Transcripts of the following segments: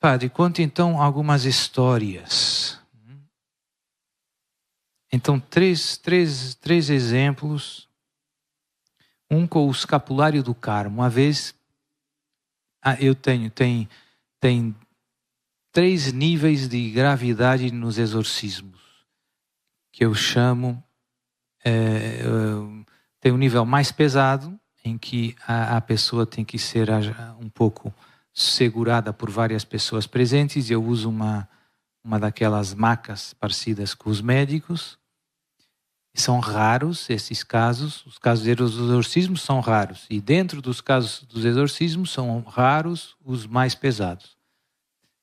Padre, conte então algumas histórias. Então, três exemplos. Um com o escapulário do Carmo. Uma vez, tem 3 níveis de gravidade nos exorcismos, que eu chamo, tem um nível mais pesado, em que a pessoa tem que ser um pouco segurada por várias pessoas presentes. Eu uso uma daquelas macas parecidas com os médicos. São raros esses casos, os casos dos exorcismos são raros. E dentro dos casos dos exorcismos são raros os mais pesados.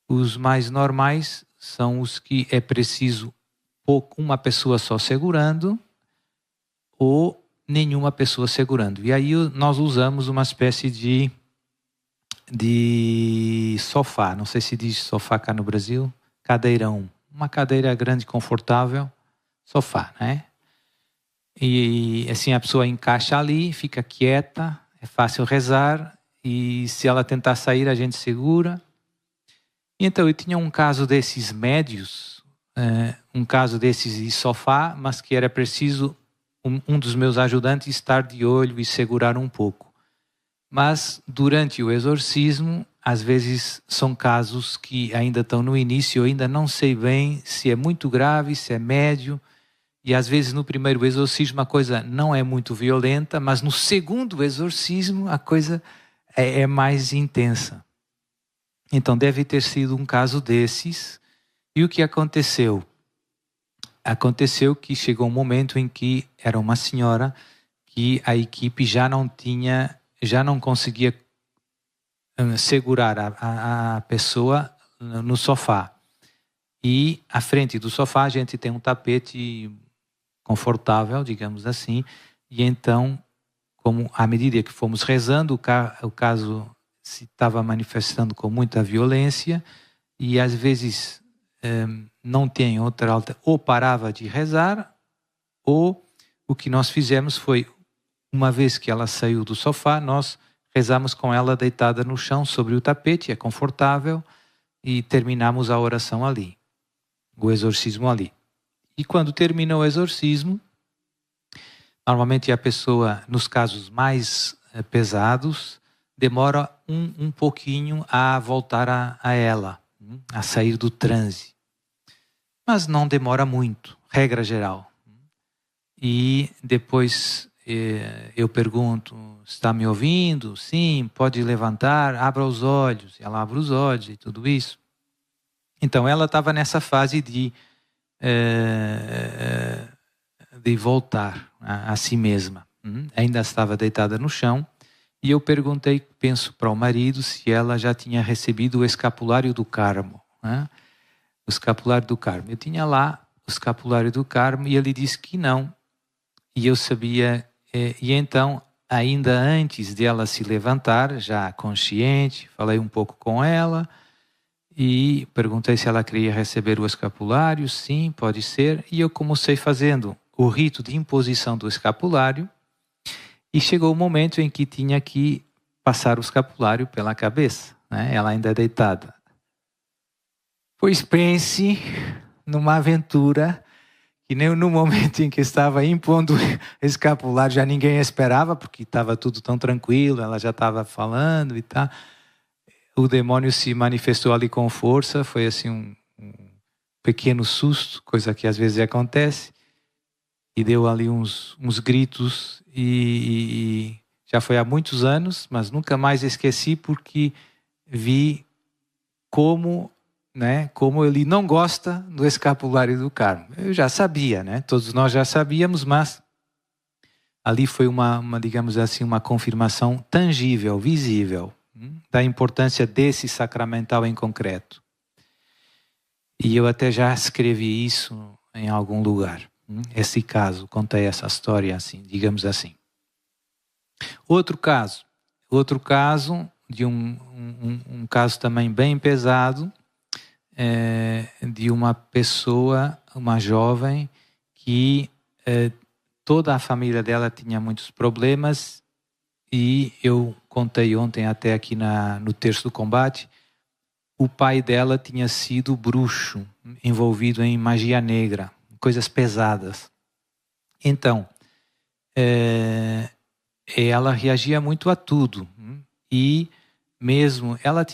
Os mais normais são os que é preciso uma pessoa só segurando ou nenhuma pessoa segurando. E aí nós usamos uma espécie de sofá, não sei se diz sofá cá no Brasil, cadeirão. Uma cadeira grande, confortável, sofá, né? E assim a pessoa encaixa ali, fica quieta, é fácil rezar, e se ela tentar sair a gente segura. E então eu tinha um caso desses médios, um caso desses de sofá, mas que era preciso um dos meus ajudantes estar de olho e segurar um pouco. Mas durante o exorcismo, às vezes são casos que ainda estão no início, eu ainda não sei bem se é muito grave, se é médio. E às vezes no primeiro exorcismo a coisa não é muito violenta, mas no segundo exorcismo a coisa é mais intensa. Então deve ter sido um caso desses. E o que aconteceu? Aconteceu que chegou um momento em que era uma senhora que a equipe já não conseguia segurar a pessoa no sofá. E à frente do sofá a gente tem um tapete confortável, digamos assim, e então, como à medida que fomos rezando, o caso se estava manifestando com muita violência, e às vezes não tem outra alternativa, ou parava de rezar, ou o que nós fizemos foi, uma vez que ela saiu do sofá, nós rezamos com ela deitada no chão sobre o tapete, é confortável, e terminamos a oração ali, o exorcismo ali. E quando termina o exorcismo, normalmente a pessoa, nos casos mais pesados, demora um pouquinho a voltar a ela, a sair do transe. Mas não demora muito, regra geral. E depois eu pergunto, está me ouvindo? Sim, pode levantar, abra os olhos. Ela abre os olhos e tudo isso. Então ela estava nessa fase de voltar a si mesma. Ainda estava deitada no chão. E eu perguntei, penso para o marido, se ela já tinha recebido o escapulário do Carmo. Né? O escapulário do Carmo. Eu tinha lá o escapulário do Carmo e ele disse que não. E eu sabia. E então, ainda antes de ela se levantar, já consciente, falei um pouco com ela e perguntei se ela queria receber o escapulário. Sim, pode ser. E eu comecei fazendo o rito de imposição do escapulário. E chegou o momento em que tinha que passar o escapulário pela cabeça, né? Ela ainda é deitada. Pois pense numa aventura que nem no momento em que estava impondo o escapulário já ninguém esperava, porque estava tudo tão tranquilo, ela já estava falando e tal. O demônio se manifestou ali com força, foi assim um pequeno susto, coisa que às vezes acontece. E deu ali uns gritos e já foi há muitos anos, mas nunca mais esqueci porque vi como ele não gosta do escapulário do Carmo. Eu já sabia, né? Todos nós já sabíamos, mas ali foi uma digamos assim, uma confirmação tangível, visível, da importância desse sacramental em concreto. E eu até já escrevi isso em algum lugar. Esse caso, contei essa história assim, digamos assim. Outro caso de um caso também bem pesado, de uma pessoa, uma jovem, que toda a família dela tinha muitos problemas, e eu contei ontem até aqui no Terço do Combate, o pai dela tinha sido bruxo, envolvido em magia negra, coisas pesadas. Então, ela reagia muito a tudo. E mesmo, ela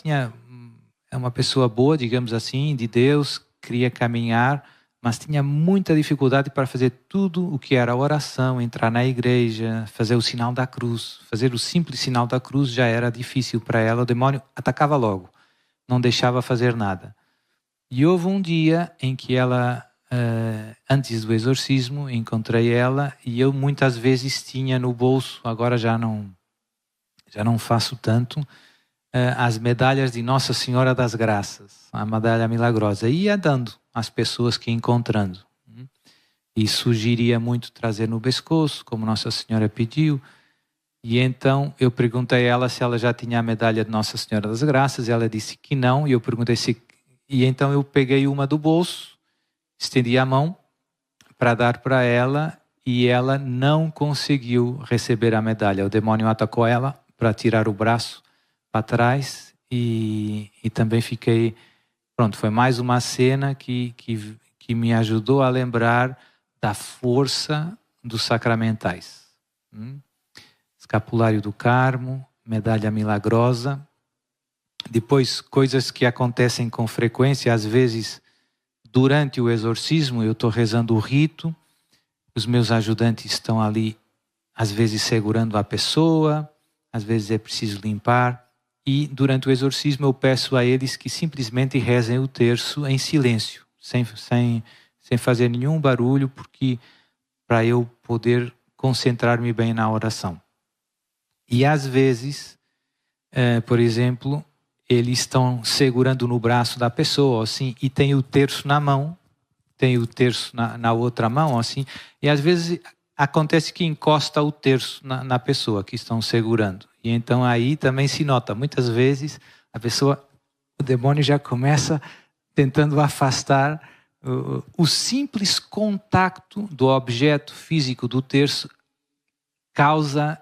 é uma pessoa boa, digamos assim, de Deus, queria caminhar, mas tinha muita dificuldade para fazer tudo o que era oração, entrar na igreja, fazer o sinal da cruz. Fazer o simples sinal da cruz já era difícil para ela, o demônio atacava logo, não deixava fazer nada. E houve um dia em que ela, antes do exorcismo, encontrei ela e eu muitas vezes tinha no bolso, agora já não faço tanto, as medalhas de Nossa Senhora das Graças, a medalha milagrosa, e ia dando às pessoas que ia encontrando. E sugeria muito trazer no pescoço, como Nossa Senhora pediu. E então eu perguntei a ela se ela já tinha a medalha de Nossa Senhora das Graças, e ela disse que não, e eu perguntei se... E então eu peguei uma do bolso, estendi a mão para dar para ela, e ela não conseguiu receber a medalha. O demônio atacou ela para tirar o braço para trás, e também fiquei... Pronto, foi mais uma cena que me ajudou a lembrar da força dos sacramentais. Escapulário do Carmo, medalha milagrosa. Depois, coisas que acontecem com frequência, às vezes, durante o exorcismo, eu estou rezando o rito, os meus ajudantes estão ali, às vezes segurando a pessoa, às vezes é preciso limpar. E durante o exorcismo eu peço a eles que simplesmente rezem o terço em silêncio, sem fazer nenhum barulho, porque para eu poder concentrar-me bem na oração. E às vezes, por exemplo, eles estão segurando no braço da pessoa, assim, e tem o terço na mão, tem o terço na outra mão, assim, e às vezes acontece que encosta o terço na pessoa que estão segurando. E então aí também se nota, muitas vezes a pessoa, o demônio já começa tentando afastar. O simples contato do objeto físico do terço causa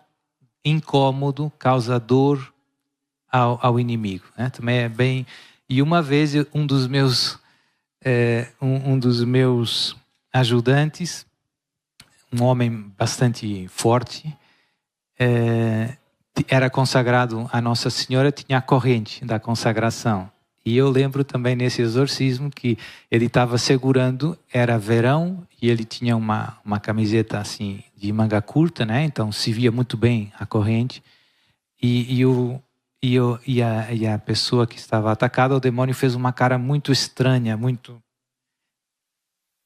incômodo, causa dor ao inimigo, né? Também é bem... E uma vez um dos meus ajudantes, um homem bastante forte, era consagrado a Nossa Senhora, tinha a corrente da consagração. E eu lembro também nesse exorcismo que ele estava segurando, era verão, e ele tinha uma camiseta assim de manga curta, né? Então se via muito bem a corrente. E a pessoa que estava atacada, o demônio fez uma cara muito estranha, muito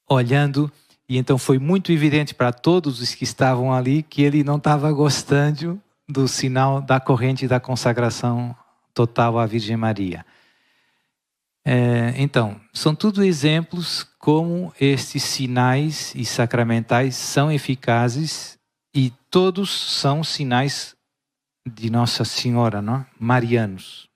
olhando. E então foi muito evidente para todos os que estavam ali que ele não estava gostando do sinal da corrente da consagração total à Virgem Maria. Então, são tudo exemplos como estes sinais e sacramentais são eficazes, e todos são sinais de Nossa Senhora, não? Marianos.